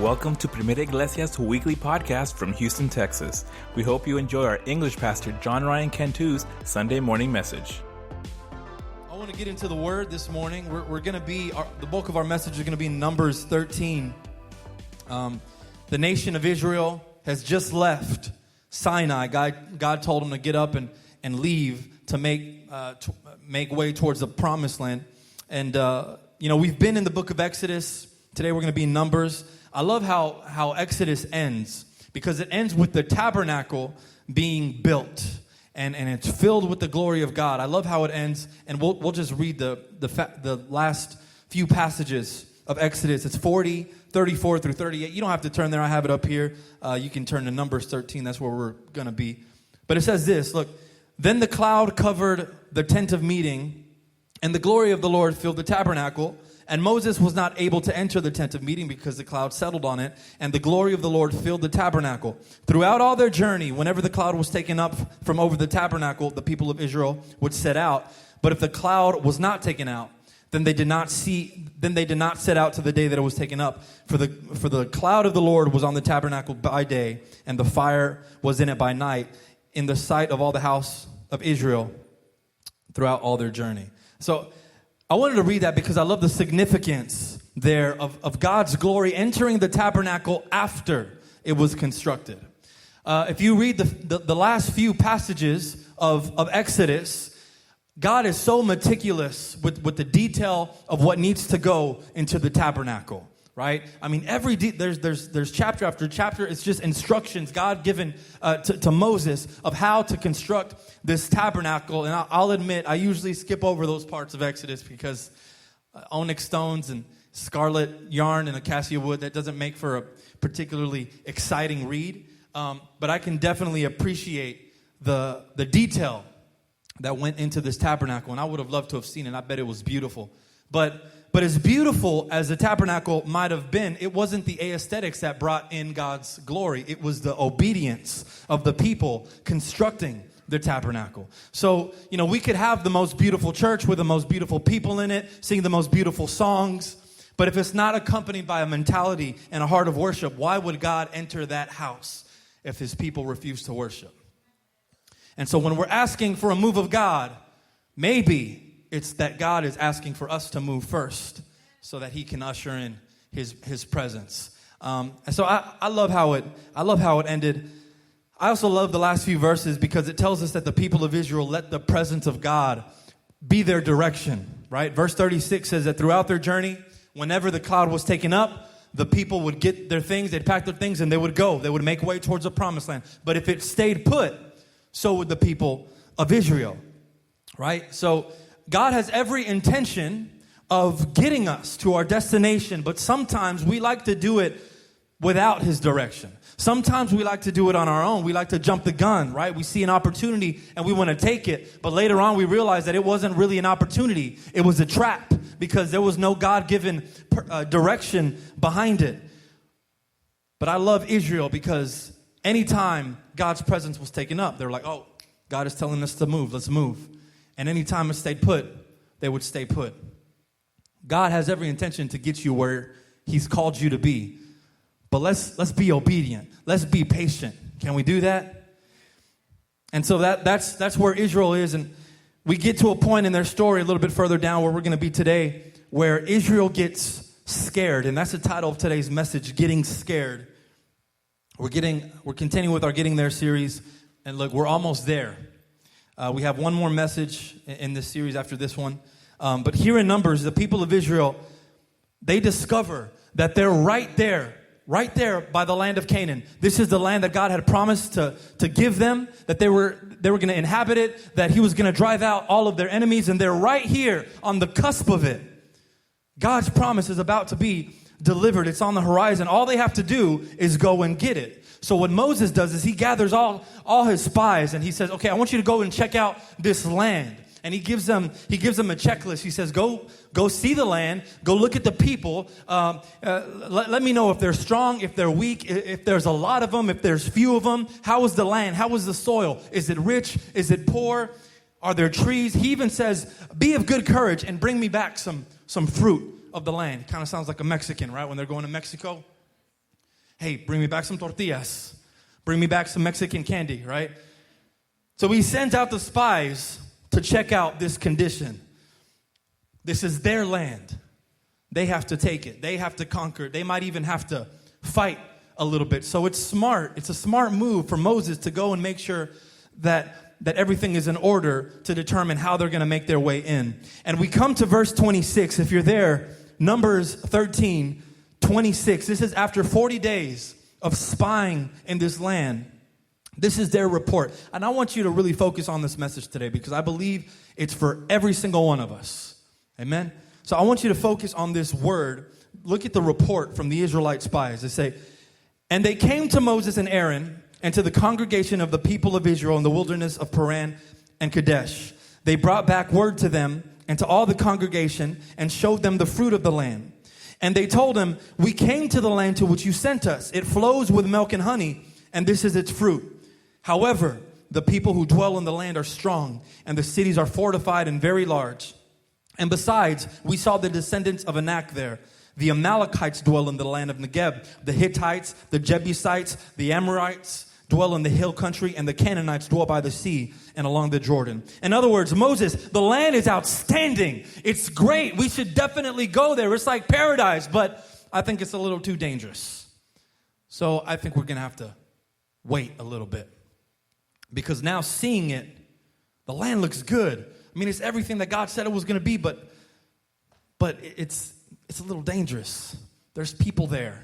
Welcome to Primera Iglesia's weekly podcast from Houston, Texas. We hope you enjoy our English pastor, John Ryan Cantu's Sunday morning message. I want to get into the Word this morning. We're going to be, the bulk of our message is going to be in Numbers 13. The nation of Israel has just left Sinai. God told them to get up and leave to make way towards the promised land. And, we've been in the book of Exodus. Today we're going to be in Numbers. I love how Exodus ends, because it ends with the tabernacle being built, and it's filled with the glory of God. I love how it ends, and we'll just read the last few passages of Exodus. It's 40, 34 through 38. You don't have to turn there. I have it up here. You can turn to Numbers 13. That's where we're going to be. But it says this, look, then the cloud covered the tent of meeting, and the glory of the Lord filled the tabernacle. And Moses was not able to enter the tent of meeting because the cloud settled on it, and the glory of the Lord filled the tabernacle. Throughout all their journey, whenever the cloud was taken up from over the tabernacle, the people of Israel would set out. But if the cloud was not taken out, then they did not set out to the day that it was taken up. For the cloud of the Lord was on the tabernacle by day, and the fire was in it by night, in the sight of all the house of Israel throughout all their journey. So I wanted to read that because I love the significance there of God's glory entering the tabernacle after it was constructed. If you read the last few passages of Exodus, God is so meticulous with the detail of what needs to go into the tabernacle, right? I mean, there's chapter after chapter. It's just instructions God given to Moses of how to construct this tabernacle. And I'll admit, I usually skip over those parts of Exodus because onyx stones and scarlet yarn and acacia wood, that doesn't make for a particularly exciting read. But I can definitely appreciate the detail that went into this tabernacle. And I would have loved to have seen it. I bet it was beautiful. But as beautiful as the tabernacle might have been, it wasn't the aesthetics that brought in God's glory. It was the obedience of the people constructing the tabernacle. So, we could have the most beautiful church with the most beautiful people in it, sing the most beautiful songs. But if it's not accompanied by a mentality and a heart of worship, why would God enter that house if his people refuse to worship? And so when we're asking for a move of God, maybe it's that God is asking for us to move first so that he can usher in his presence. And so I love how it ended. I also love the last few verses because it tells us that the people of Israel let the presence of God be their direction, right? Verse 36 says that throughout their journey, whenever the cloud was taken up, the people would get their things, they'd pack their things, and they would go. They would make way towards the promised land. But if it stayed put, so would the people of Israel, right? So God has every intention of getting us to our destination, but sometimes we like to do it without his direction. Sometimes we like to do it on our own. We like to jump the gun, right? We see an opportunity and we want to take it, but later on we realize that it wasn't really an opportunity. It was a trap because there was no God-given direction behind it. But I love Israel because anytime God's presence was taken up, they were like, oh, God is telling us to move. Let's move. And anytime it stayed put, they would stay put. God has every intention to get you where he's called you to be. But let's be obedient. Let's be patient. Can we do that? And so that's where Israel is. And we get to a point in their story a little bit further down where we're going to be today, where Israel gets scared. And that's the title of today's message, Getting Scared. We're continuing with our Getting There series. And look, we're almost there. We have one more message in this series after this one. But here in Numbers, the people of Israel, they discover that they're right there by the land of Canaan. This is the land that God had promised to give them, that they were going to inhabit it, that he was going to drive out all of their enemies, and they're right here on the cusp of it. God's promise is about to be delivered. It's on the horizon. All they have to do is go and get it. So what Moses does is he gathers all his spies and he says, okay, I want you to go and check out this land. And he gives them a checklist. He says, go see the land, go look at the people. Let me know if they're strong, if they're weak, if there's a lot of them, if there's few of them. How is the land? How is the soil? Is it rich? Is it poor? Are there trees? He even says, be of good courage and bring me back some fruit of the land. It kind of sounds like a Mexican, right? When they're going to Mexico. Hey, bring me back some tortillas. Bring me back some Mexican candy, right? So he sends out the spies to check out this condition. This is their land. They have to take it. They have to conquer it. They might even have to fight a little bit. So it's smart. It's a smart move for Moses to go and make sure that everything is in order to determine how they're going to make their way in. And we come to verse 26. If you're there, Numbers 13, 26. This is after 40 days of spying in this land. This is their report. And I want you to really focus on this message today because I believe it's for every single one of us. Amen? So I want you to focus on this word. Look at the report from the Israelite spies. They say, and they came to Moses and Aaron and to the congregation of the people of Israel in the wilderness of Paran and Kadesh. They brought back word to them and to all the congregation and showed them the fruit of the land. And they told him, we came to the land to which you sent us. It flows with milk and honey, and this is its fruit. However, the people who dwell in the land are strong, and the cities are fortified and very large. And besides, we saw the descendants of Anak there. The Amalekites dwell in the land of Negeb. The Hittites, the Jebusites, the Amorites dwell in the hill country, and the Canaanites dwell by the sea and along the Jordan. In other words, Moses, the land is outstanding. It's great. We should definitely go there. It's like paradise, but I think it's a little too dangerous. So I think we're going to have to wait a little bit. Because now seeing it, the land looks good. I mean, it's everything that God said it was going to be, but it's a little dangerous. There's people there.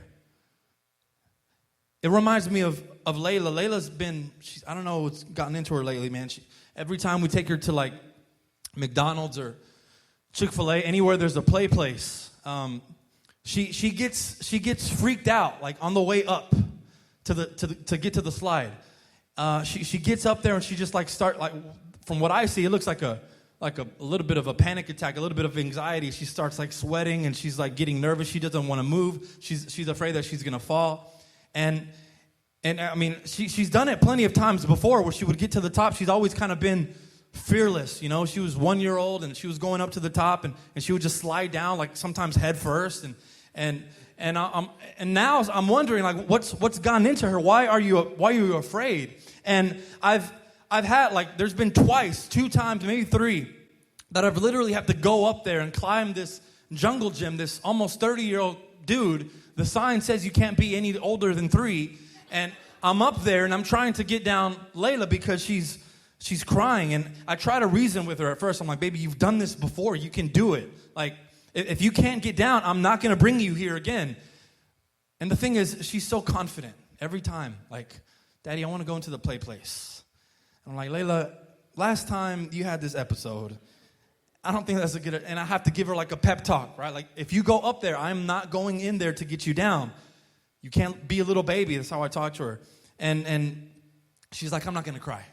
It reminds me of Layla. Layla's been, I don't know what's gotten into her lately, man. Every time we take her to like McDonald's or Chick-fil-A, anywhere there's a play place, she gets freaked out like on the way up to get to the slide. She gets up there and she just like from what I see, it looks like a little bit of a panic attack, a little bit of anxiety. She starts like sweating and she's like getting nervous. She doesn't want to move. She's afraid that she's gonna fall. And I mean, she's done it plenty of times before where she would get to the top. She's always kind of been fearless, you know. She was 1 year old and she was going up to the top and she would just slide down like sometimes head first. And now I'm wondering like what's gone into her? Why are you afraid? And I've had like there's been two times, maybe three, that I've literally had to go up there and climb this jungle gym. This almost 30-year-old dude. The sign says you can't be any older than 3, and I'm up there and I'm trying to get down Layla because she's crying, and I try to reason with her at first. I'm like, baby, you've done this before. You can do it. Like if you can't get down, I'm not going to bring you here again. And the thing is, she's so confident every time. Like, Daddy, I want to go into the play place. I'm like, Layla, last time you had this episode, I don't think that's a good, and I have to give her like a pep talk, right? Like, if you go up there, I'm not going in there to get you down. You can't be a little baby. That's how I talk to her. And she's like, I'm not going to cry.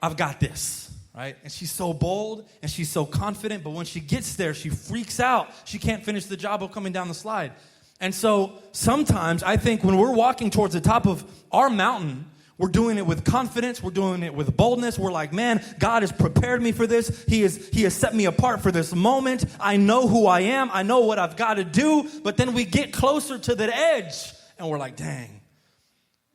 I've got this, right? And she's so bold and she's so confident, but when she gets there, she freaks out. She can't finish the job of coming down the slide. And so sometimes I think when we're walking towards the top of our mountain, we're doing it with confidence. We're doing it with boldness. We're like, man, God has prepared me for this. He has set me apart for this moment. I know who I am. I know what I've got to do. But then we get closer to the edge and we're like, dang,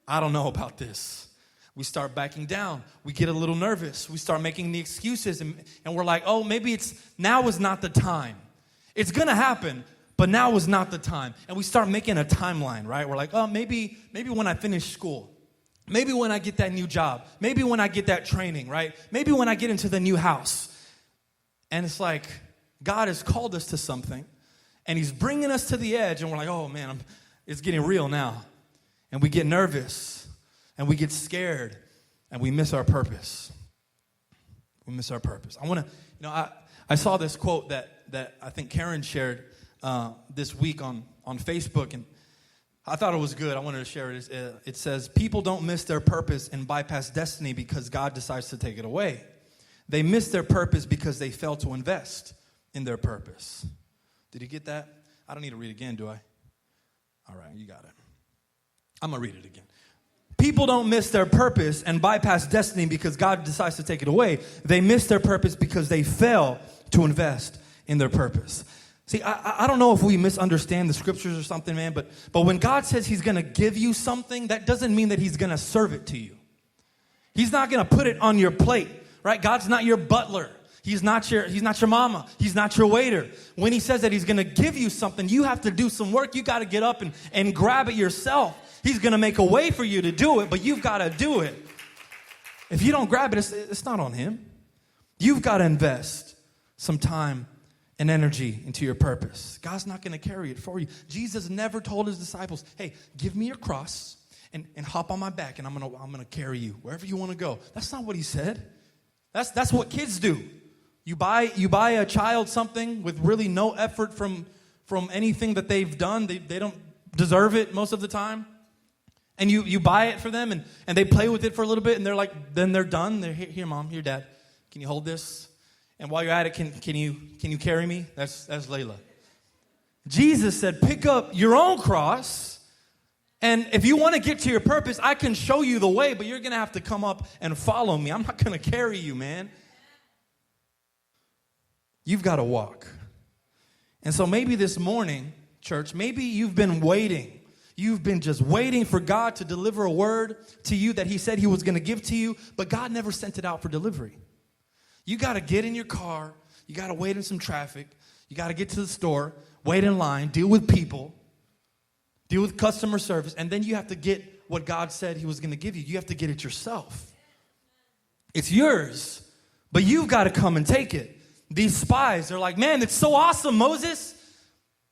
I don't know about this. We start backing down. We get a little nervous. We start making the excuses and we're like, oh, maybe now is not the time. It's going to happen, but now is not the time. And we start making a timeline, right? We're like, oh, maybe when I finish school. Maybe when I get that new job. Maybe when I get that training, right? Maybe when I get into the new house. And it's like, God has called us to something, and he's bringing us to the edge, and we're like, oh, man, it's getting real now. And we get nervous, and we get scared, and we miss our purpose. We miss our purpose. I saw this quote that I think Karen shared this week on Facebook, and I thought it was good. I wanted to share it. It says, people don't miss their purpose and bypass destiny because God decides to take it away. They miss their purpose because they fail to invest in their purpose. Did you get that? I don't need to read it again, do I? All right, you got it. I'm going to read it again. People don't miss their purpose and bypass destiny because God decides to take it away. They miss their purpose because they fail to invest in their purpose. See, I don't know if we misunderstand the scriptures or something, man, but when God says he's going to give you something, that doesn't mean that he's going to serve it to you. He's not going to put it on your plate, right? God's not your butler. He's not your mama. He's not your waiter. When he says that he's going to give you something, you have to do some work. You got to get up and grab it yourself. He's going to make a way for you to do it, but you've got to do it. If you don't grab it, it's not on him. You've got to invest some time and energy into your purpose. God's not going to carry it for you. Jesus never told his disciples, hey, give me your cross and hop on my back and I'm gonna carry you wherever you want to go. That's not what he said. That's what kids do. You buy a child something with really no effort from anything that they've done. They don't deserve it most of the time. And you buy it for them and they play with it for a little bit and they're like, then they're done. They're here, mom, here, dad. Can you hold this? And while you're at it, can you carry me? That's Layla. Jesus said, pick up your own cross, and if you want to get to your purpose, I can show you the way, but you're going to have to come up and follow me. I'm not going to carry you, man. You've got to walk. And so maybe this morning, church, maybe you've been waiting. You've been just waiting for God to deliver a word to you that he said he was going to give to you, but God never sent it out for delivery. You got to get in your car. You got to wait in some traffic. You got to get to the store, wait in line, deal with people, deal with customer service, and then you have to get what God said he was going to give you. You have to get it yourself. It's yours, but you've got to come and take it. These spies, they're like, man, it's so awesome, Moses.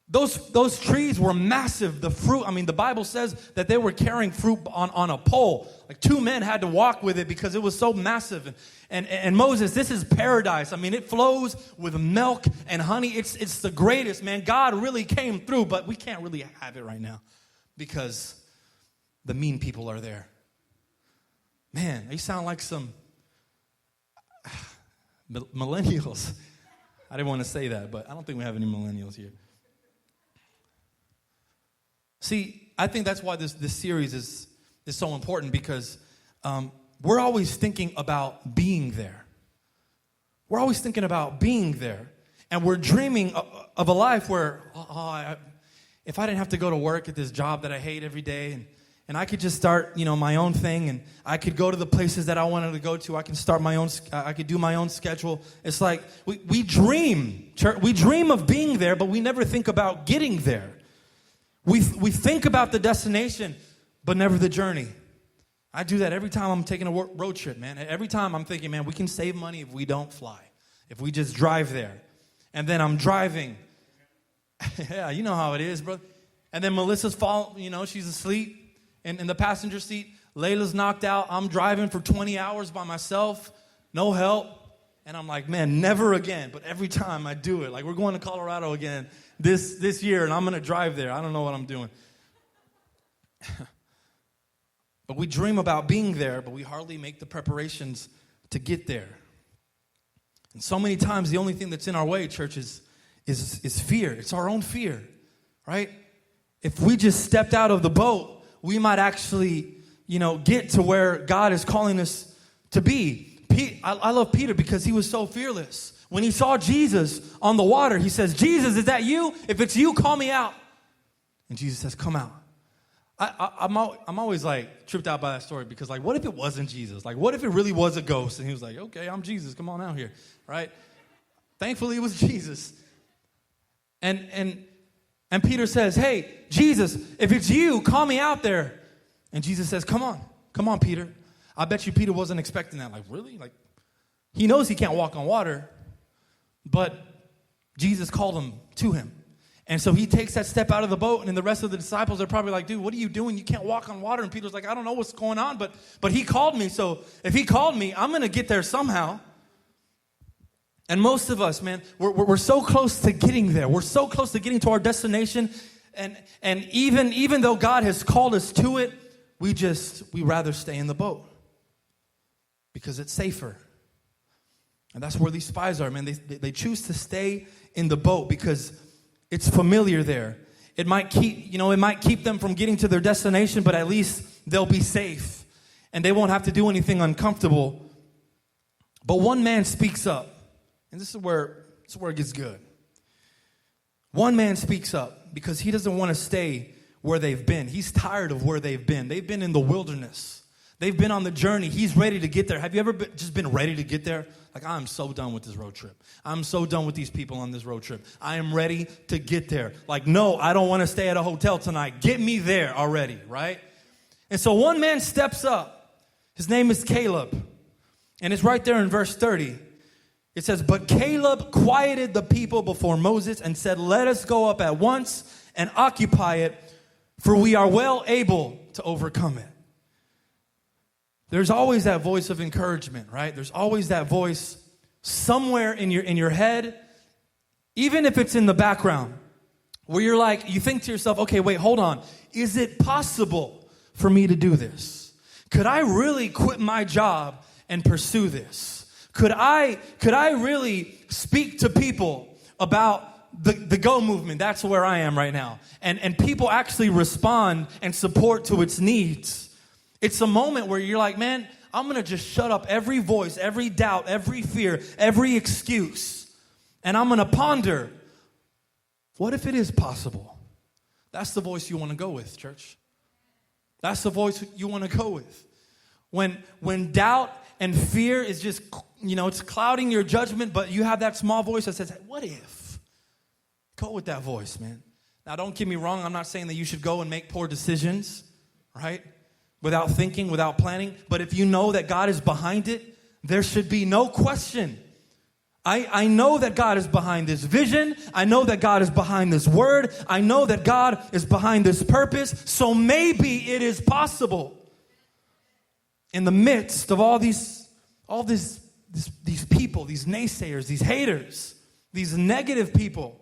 Those trees were massive. The fruit, the Bible says that they were carrying fruit on a pole. Like 2 men had to walk with it because it was so massive. And Moses, this is paradise. It flows with milk and honey. It's the greatest, man. God really came through, but we can't really have it right now because the mean people are there. Man, they sound like some millennials. I didn't want to say that, but I don't think we have any millennials here. See, I think that's why this series is so important because we're always thinking about being there. We're always thinking about being there. And we're dreaming of a life where, if I didn't have to go to work at this job that I hate every day, and I could just start, my own thing, and I could go to the places that I wanted to go to. I can start I could do my own schedule. It's like we dream, church. We dream of being there, but we never think about getting there. We think about the destination, but never the journey. I do that every time I'm taking a road trip, man. Every time I'm thinking, man, we can save money if we don't fly, if we just drive there. And then I'm driving. Yeah, you know how it is, bro. And then Melissa's she's asleep in the passenger seat. Layla's knocked out. I'm driving for 20 hours by myself, no help. And I'm like, man, never again. But every time I do it, like we're going to Colorado again this year, and I'm going to drive there. I don't know what I'm doing. But we dream about being there, but we hardly make the preparations to get there. And so many times, the only thing that's in our way, church, is fear. It's our own fear, right? If we just stepped out of the boat, we might actually, get to where God is calling us to be. I love Peter because he was so fearless. When he saw Jesus on the water, he says, Jesus, is that you? If it's you, call me out. And Jesus says, come out. I'm always tripped out by that story because what if it wasn't Jesus? What if it really was a ghost? And he was like, okay, I'm Jesus. Come on out here, right? Thankfully, it was Jesus. And Peter says, hey, Jesus, if it's you, call me out there. And Jesus says, come on, Peter. I bet you Peter wasn't expecting that. Really? He knows he can't walk on water, but Jesus called him to him. And so he takes that step out of the boat, and the rest of the disciples are probably like, dude, what are you doing? You can't walk on water. And Peter's like, I don't know what's going on, but he called me. So if he called me, I'm going to get there somehow. And most of us, man, we're so close to getting there. We're so close to getting to our destination. And even though God has called us to it, we rather stay in the boat because it's safer. And that's where these spies are, man. They choose to stay in the boat because it's familiar there. It might keep them from getting to their destination, but at least they'll be safe. And they won't have to do anything uncomfortable. But one man speaks up. And this is where it gets good. One man speaks up because he doesn't want to stay where they've been. He's tired of where they've been. They've been in the wilderness. They've been on the journey. He's ready to get there. Have you ever just been ready to get there? Like, I'm so done with this road trip. I'm so done with these people on this road trip. I am ready to get there. Like, no, I don't want to stay at a hotel tonight. Get me there already, right? And so one man steps up. His name is Caleb. And it's right there in verse 30. It says, but Caleb quieted the people before Moses and said, let us go up at once and occupy it, for we are well able to overcome it. There's always that voice of encouragement, right? There's always that voice somewhere in your head, even if it's in the background, where you're like, you think to yourself, okay, wait, hold on. Is it possible for me to do this? Could I really quit my job and pursue this? Could I really speak to people about the Go movement? That's where I am right now. And people actually respond and support to its needs. It's a moment where you're like, man, I'm going to just shut up every voice, every doubt, every fear, every excuse. And I'm going to ponder, what if it is possible? That's the voice you want to go with, church. That's the voice you want to go with. When doubt and fear is just, it's clouding your judgment, but you have that small voice that says, hey, what if? Go with that voice, man. Now, don't get me wrong. I'm not saying that you should go and make poor decisions, right? Without thinking, without planning. But if you know that God is behind it, there should be no question. I know that God is behind this vision. I know that God is behind this word. I know that God is behind this purpose. So maybe it is possible. In the midst of all these people, these naysayers, these haters, these negative people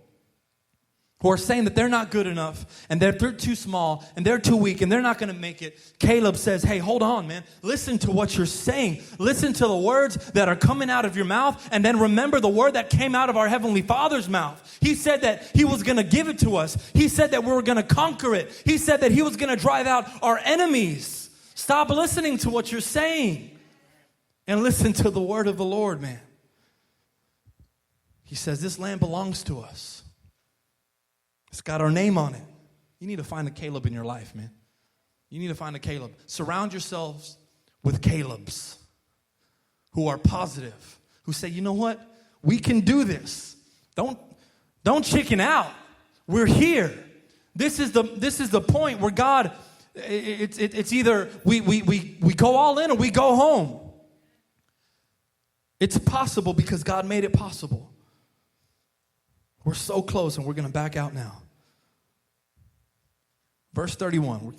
who are saying that they're not good enough and they're too small and they're too weak and they're not going to make it, Caleb says, hey, hold on, man. Listen to what you're saying. Listen to the words that are coming out of your mouth, and then remember the word that came out of our Heavenly Father's mouth. He said that He was going to give it to us. He said that we were going to conquer it. He said that He was going to drive out our enemies. Stop listening to what you're saying and listen to the word of the Lord, man. He says, this land belongs to us. It's got our name on it. You need to find a Caleb in your life, man. You need to find a Caleb. Surround yourselves with Calebs who are positive, who say, you know what? We can do this. Don't chicken out. We're here. This is the point where God, it's either we go all in or we go home. It's possible because God made it possible. We're so close, and we're going to back out now. Verse 31. We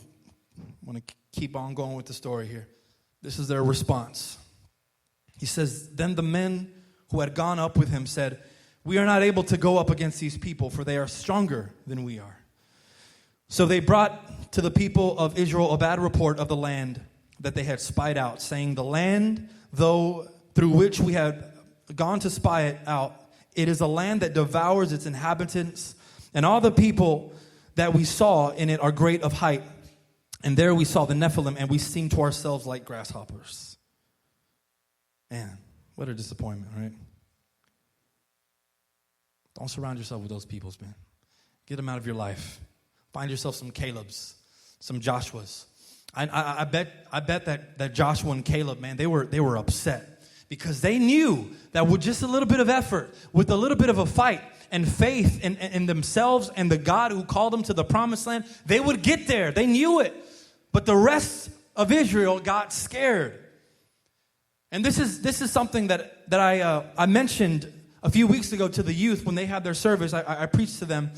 want to keep on going with the story here. This is their response. He says, then the men who had gone up with him said, we are not able to go up against these people, for they are stronger than we are. So they brought to the people of Israel a bad report of the land that they had spied out, saying, the land, though through which we had gone to spy it out, it is a land that devours its inhabitants, and all the people that we saw in it are great of height. And there we saw the Nephilim, and we seemed to ourselves like grasshoppers. Man, what a disappointment, right? Don't surround yourself with those peoples, man. Get them out of your life. Find yourself some Calebs, some Joshuas. I bet that Joshua and Caleb, man, they were upset. Because they knew that with just a little bit of effort, with a little bit of a fight and faith in themselves and the God who called them to the promised land, they would get there. They knew it. But the rest of Israel got scared. And this is something that I mentioned a few weeks ago to the youth when they had their service. I preached to them,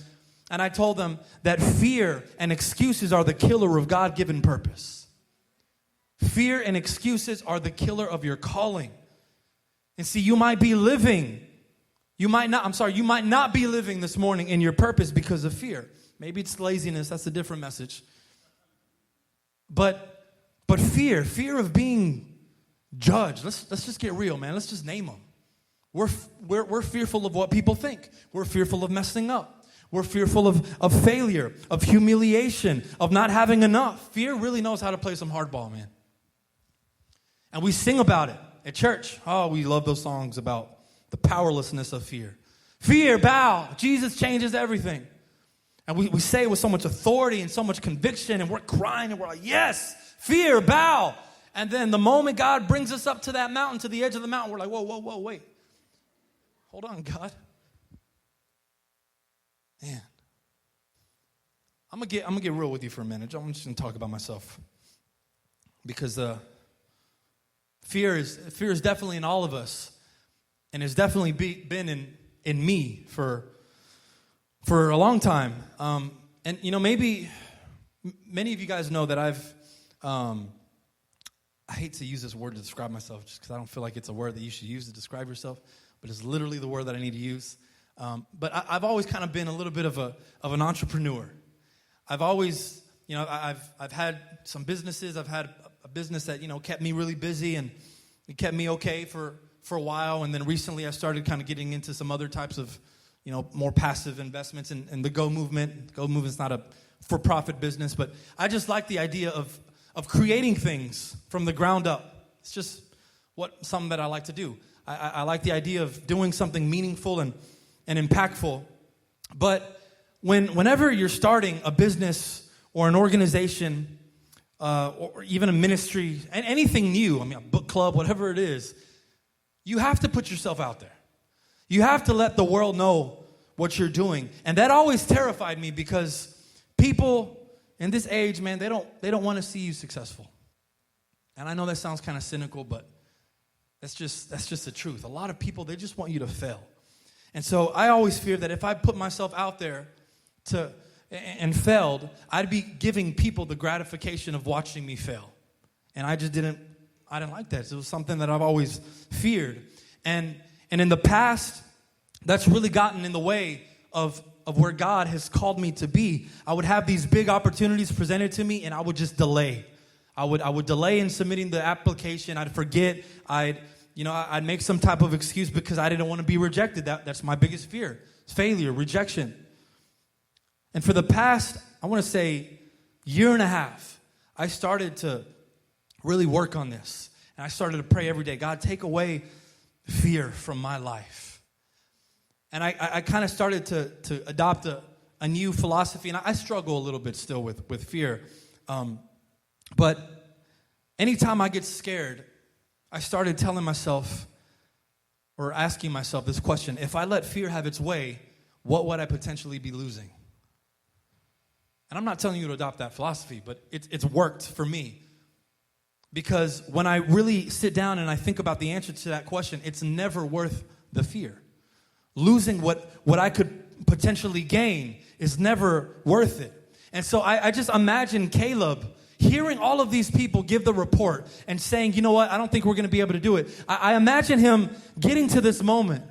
and I told them that fear and excuses are the killer of God-given purpose. Fear and excuses are the killer of your calling. And see, you might not be living this morning in your purpose because of fear. Maybe it's laziness, that's a different message. But fear of being judged. Let's just get real, man. Let's just name them. We're fearful of what people think. We're fearful of messing up. We're fearful of failure, of humiliation, of not having enough. Fear really knows how to play some hardball, man. And we sing about it. At church, we love those songs about the powerlessness of fear. Fear, bow. Jesus changes everything. And we say it with so much authority and so much conviction, and we're crying, and we're like, yes, fear, bow. And then the moment God brings us up to that mountain, to the edge of the mountain, we're like, whoa, wait. Hold on, God. Man. I'm gonna get real with you for a minute. I'm just gonna talk about myself. Because fear is definitely in all of us. And it's definitely been in me for a long time. And, maybe many of you guys know that I hate to use this word to describe myself just because I don't feel like it's a word that you should use to describe yourself, but it's literally the word that I need to use. But I've always kind of been a little bit of an entrepreneur. I've always, I've had some businesses. I've had a business that, kept me really busy, and it kept me okay for a while. And then recently I started kind of getting into some other types of, more passive investments in the Go movement. Go movement's not a for-profit business, but I just like the idea of creating things from the ground up. It's just something that I like to do. I like the idea of doing something meaningful and impactful. But whenever you're starting a business or an organization, or even a ministry, and anything new, a book club, whatever it is, you have to put yourself out there. You have to let the world know what you're doing. And that always terrified me because people in this age, man, they don't want to see you successful. And I know that sounds kind of cynical, but that's just the truth. A lot of people, they just want you to fail. And so I always fear that if I put myself out there and failed, I'd be giving people the gratification of watching me fail. And I didn't like that. It was something that I've always feared. And in the past, that's really gotten in the way of where God has called me to be. I would have these big opportunities presented to me, and I would just delay. I would delay in submitting the application. I'd forget. I'd make some type of excuse because I didn't want to be rejected. That's my biggest fear. Failure, rejection. And for the past, I want to say, year and a half, I started to really work on this. And I started to pray every day, God, take away fear from my life. And I kind of started to adopt a new philosophy. And I struggle a little bit still with fear. But anytime I get scared, I started telling myself or asking myself this question: if I let fear have its way, what would I potentially be losing? And I'm not telling you to adopt that philosophy, but it's worked for me. Because when I really sit down and I think about the answer to that question, it's never worth the fear. Losing what I could potentially gain is never worth it. And so I just imagine Caleb hearing all of these people give the report and saying, you know what, I don't think we're going to be able to do it. I imagine him getting to this moment.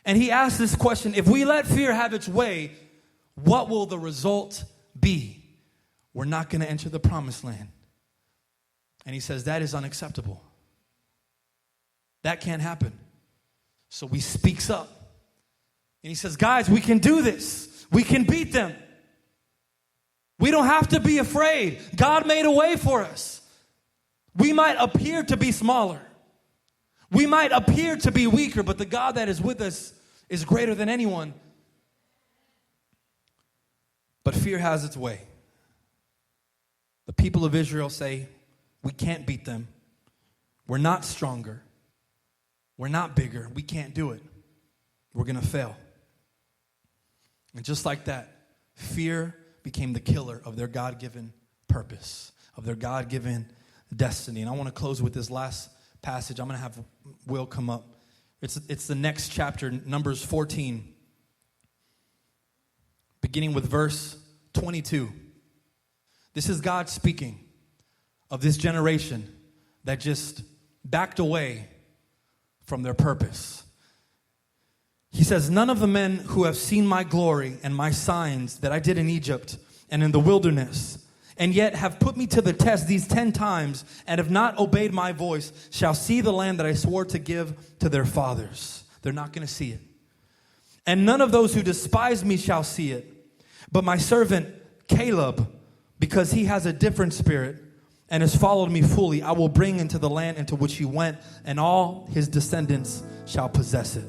And he asks this question: if we let fear have its way, what will the result be? We're not going to enter the promised land. And he says, that is unacceptable. That can't happen. So he speaks up. And he says, guys, we can do this. We can beat them. We don't have to be afraid. God made a way for us. We might appear to be smaller. We might appear to be weaker, but the God that is with us is greater than anyone. But fear has its way. The people of Israel say, we can't beat them. We're not stronger. We're not bigger. We can't do it. We're going to fail. And just like that, fear became the killer of their God-given purpose, of their God-given destiny. And I want to close with this last passage. I'm going to have Will come up. It's the next chapter, Numbers 14, beginning with verse 22. This is God speaking of this generation that just backed away from their purpose. He says, none of the men who have seen my glory and my signs that I did in Egypt and in the wilderness, and yet have put me to the test these 10 times and have not obeyed my voice, shall see the land that I swore to give to their fathers. They're not going to see it. And none of those who despise me shall see it. But my servant Caleb, because he has a different spirit and has followed me fully, I will bring into the land into which he went, and all his descendants shall possess it.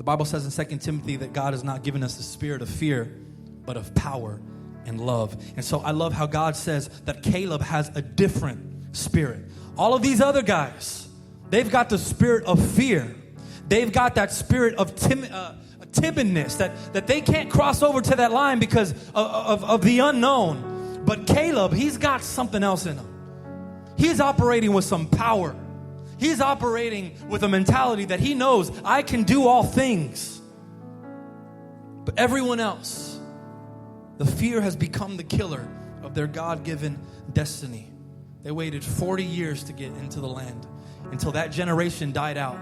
The Bible says in 2 Timothy that God has not given us the spirit of fear, but of power and love. And so I love how God says that Caleb has a different spirit. All of these other guys, they've got the spirit of fear. They've got that spirit of timidness, that they can't cross over to that line because of the unknown. But Caleb, he's got something else in him. He's operating with some power. He's operating with a mentality that he knows, I can do all things. But everyone else, the fear has become the killer of their God-given destiny. They waited 40 years to get into the land until that generation died out.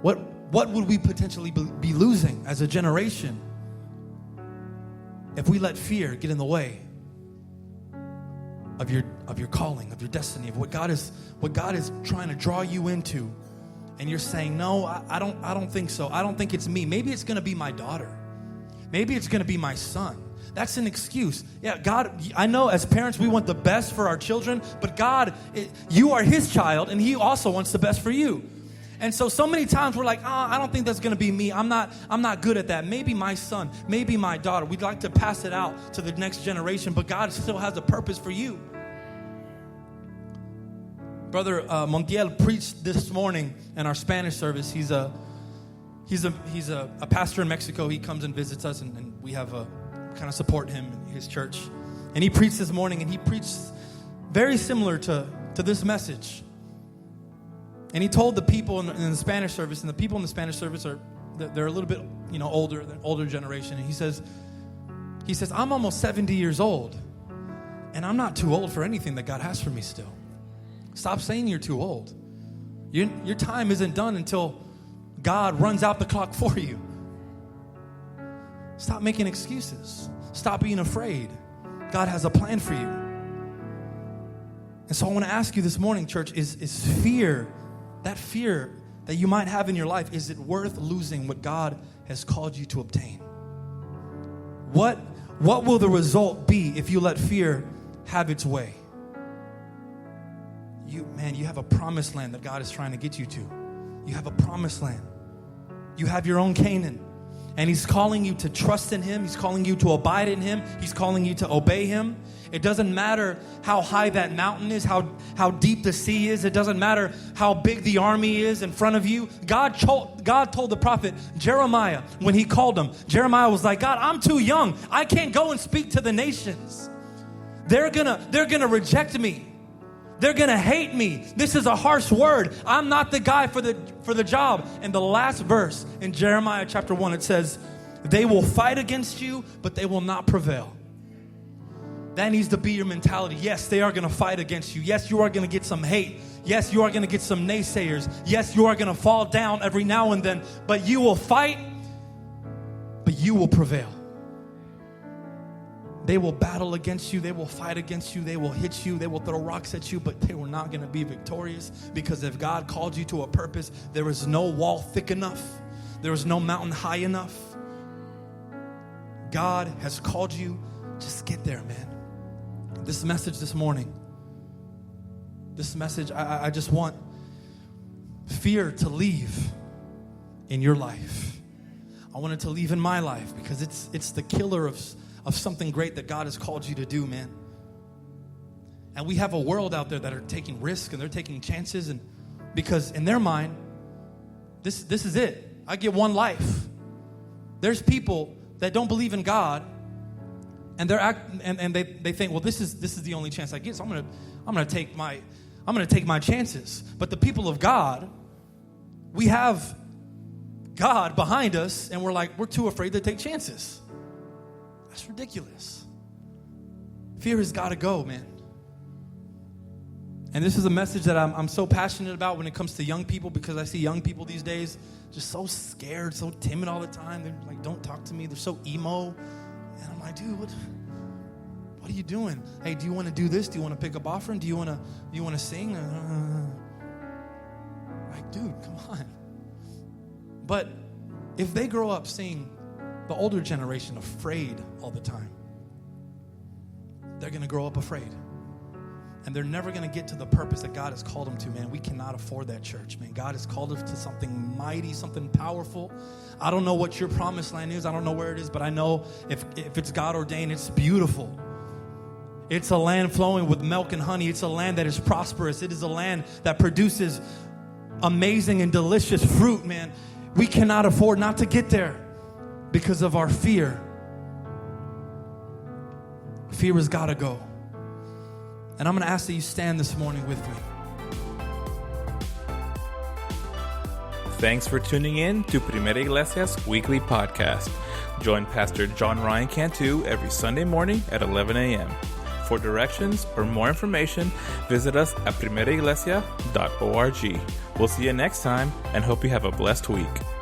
What would we potentially be losing as a generation if we let fear get in the way of your calling, of your destiny, of what God is trying to draw you into? And you're saying, no, I don't think so. I don't think it's me. Maybe it's going to be my daughter. Maybe it's going to be my son. That's an excuse. Yeah, God, I know as parents we want the best for our children, but God, you are his child and he also wants the best for you. And so many times we're like, I don't think that's going to be me. I'm not good at that. Maybe my son, maybe my daughter. We'd like to pass it out to the next generation, but God still has a purpose for you. Brother Montiel preached this morning in our Spanish service. He's a pastor in Mexico. He comes and visits us, and we have kind of support him in his church. And he preached this morning, and he preached very similar to this message. And he told the people in the Spanish service, and the people in the Spanish service they're a little bit older, the older generation. And he says, I'm almost 70 years old, and I'm not too old for anything that God has for me still. Stop saying you're too old. Your time isn't done until God runs out the clock for you. Stop making excuses. Stop being afraid. God has a plan for you. And so I want to ask you this morning, church, is fear, that fear that you might have in your life, is it worth losing what God has called you to obtain? What will the result be if you let fear have its way? You have a promised land that God is trying to get you to. You have a promised land. You have your own Canaan. And he's calling you to trust in him. He's calling you to abide in him. He's calling you to obey him. It doesn't matter how high that mountain is, how deep the sea is. It doesn't matter how big the army is in front of you. God told the prophet Jeremiah when he called him. Jeremiah was like, God, I'm too young. I can't go and speak to the nations. They're gonna reject me. They're going to hate me. This is a harsh word. I'm not the guy for the job. And the last verse in Jeremiah chapter 1, it says, they will fight against you, but they will not prevail. That needs to be your mentality. Yes, they are going to fight against you. Yes, you are going to get some hate. Yes, you are going to get some naysayers. Yes, you are going to fall down every now and then. But you will fight, but you will prevail. They will battle against you. They will fight against you. They will hit you. They will throw rocks at you, but they were not going to be victorious, because if God called you to a purpose, there is no wall thick enough. There is no mountain high enough. God has called you. Just get there, man. This message this morning, I just want fear to leave in your life. I want it to leave in my life, because it's the killer of something great that God has called you to do, man. And we have a world out there that are taking risks and they're taking chances, and because in their mind, this is it. I get one life. There's people that don't believe in God, and they think, well, this is the only chance I get, so I'm gonna take my chances. But the people of God, we have God behind us, and we're too afraid to take chances. That's ridiculous. Fear has got to go, man. And this is a message that I'm so passionate about when it comes to young people, because I see young people these days just so scared, so timid all the time. They're like, don't talk to me. They're so emo. And I'm like, dude, what are you doing? Hey, do you want to do this? Do you want to pick up offering? Do you want to sing? Like, dude, come on. But if they grow up seeing the older generation afraid all the time, they're going to grow up afraid. and they're never going to get to the purpose that God has called them to, man. We cannot afford that, church, man. God has called us to something mighty, something powerful. I don't know what your promised land is. I don't know where it is, but I know if it's God ordained, it's beautiful. It's a land flowing with milk and honey. It's a land that is prosperous. It is a land that produces amazing and delicious fruit, man. We cannot afford not to get there because of our fear. Fear has got to go. And I'm going to ask that you stand this morning with me. Thanks for tuning in to Primera Iglesia's weekly podcast. Join Pastor John Ryan Cantu every Sunday morning at 11 a.m. For directions or more information, visit us at primeraiglesia.org. We'll see you next time and hope you have a blessed week.